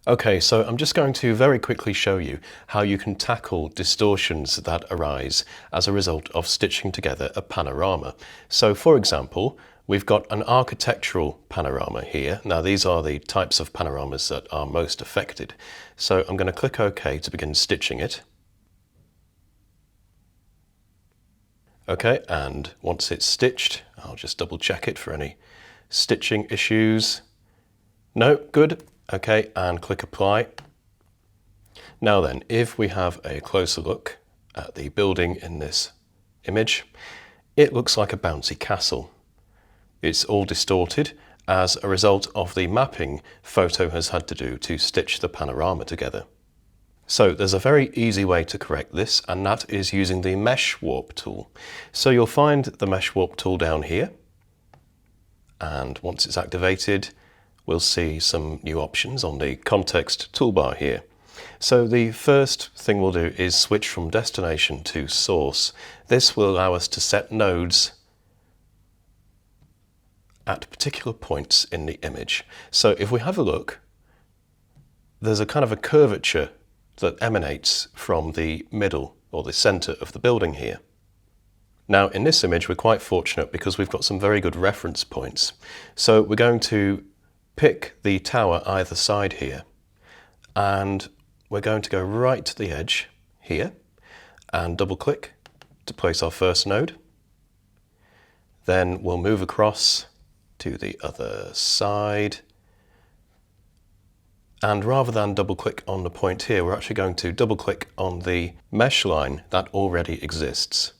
Okay, so I'm just going to very quickly show you how you can tackle distortions that arise as a result of stitching together a panorama. So for example, we've got an architectural panorama here. Now these are the types of panoramas that are most affected. So I'm going to click OK to begin stitching it. Okay, and once it's stitched, I'll just double check it for any stitching issues. No, good. Okay, and click apply. Now then, if we have a closer look at the building in this image, it looks like a bouncy castle. It's all distorted as a result of the mapping Photo has had to do to stitch the panorama together. So there's a very easy way to correct this, and that is using the Mesh Warp tool. So you'll find the Mesh Warp tool down here, and once it's activated, we'll see some new options on the context toolbar here. So the first thing we'll do is switch from destination to source. This will allow us to set nodes at particular points in the image. So if we have a look, there's a kind of a curvature that emanates from the middle or the center of the building here. Now in this image we're quite fortunate because we've got some very good reference points. So we're going to pick the tower either side here, and we're going to go right to the edge here and double click to place our first node. Then we'll move across to the other side, and rather than double click on the point here, we're actually going to double click on the mesh line that already exists,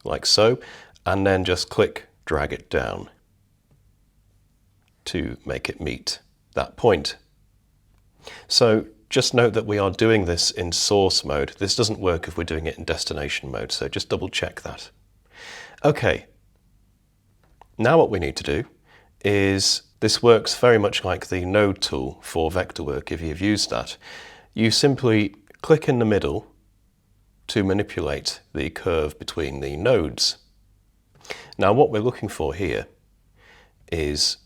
like so, and then just click drag it down to make it meet that point. So just note that we are doing this in source mode. This doesn't work if we're doing it in destination mode, so just double check that. Okay, now what we need to do is, this works very much like the node tool for vector work if you've used that. You simply click in the middle to manipulate the curve between the nodes. Now what we're looking for here is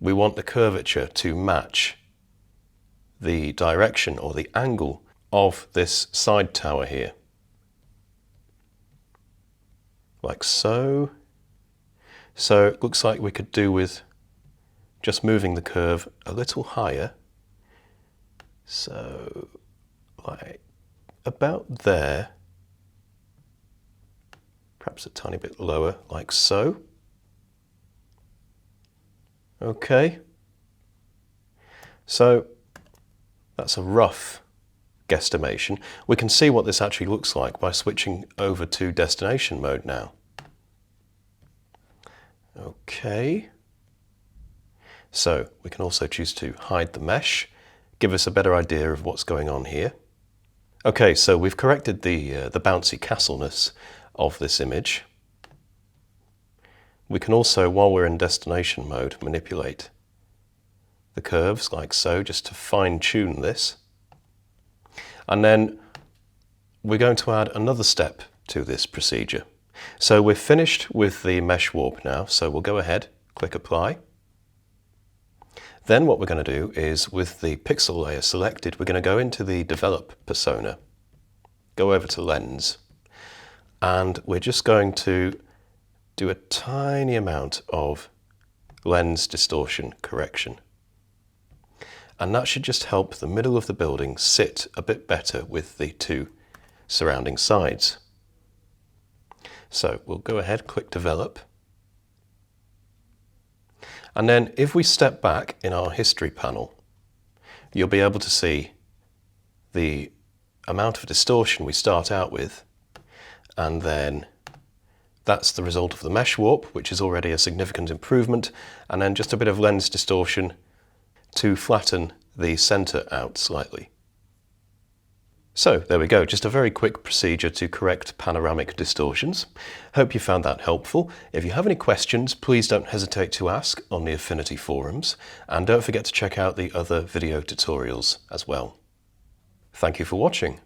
we want the curvature to match the direction or the angle of this side tower here. Like so. So it looks like we could do with just moving the curve a little higher. So like about there. Perhaps a tiny bit lower, like so. Okay, so that's a rough guesstimation. We can see what this actually looks like by switching over to destination mode now. Okay, so we can also choose to hide the mesh, give us a better idea of what's going on here. Okay, so we've corrected the bouncy castleness of this image. We can also, while we're in destination mode, manipulate the curves like so, just to fine-tune this. And then we're going to add another step to this procedure. So we're finished with the mesh warp now, so we'll go ahead, click apply. Then what we're going to do is, with the pixel layer selected, we're going to go into the develop persona, go over to lens, and we're just going to do a tiny amount of lens distortion correction. And that should just help the middle of the building sit a bit better with the two surrounding sides. So we'll go ahead, click develop. And then if we step back in our history panel, you'll be able to see the amount of distortion we start out with, and then that's the result of the mesh warp, which is already a significant improvement, and then just a bit of lens distortion to flatten the center out slightly. So there we go, just a very quick procedure to correct panoramic distortions. Hope you found that helpful. If you have any questions, please don't hesitate to ask on the Affinity forums, and don't forget to check out the other video tutorials as well. Thank you for watching.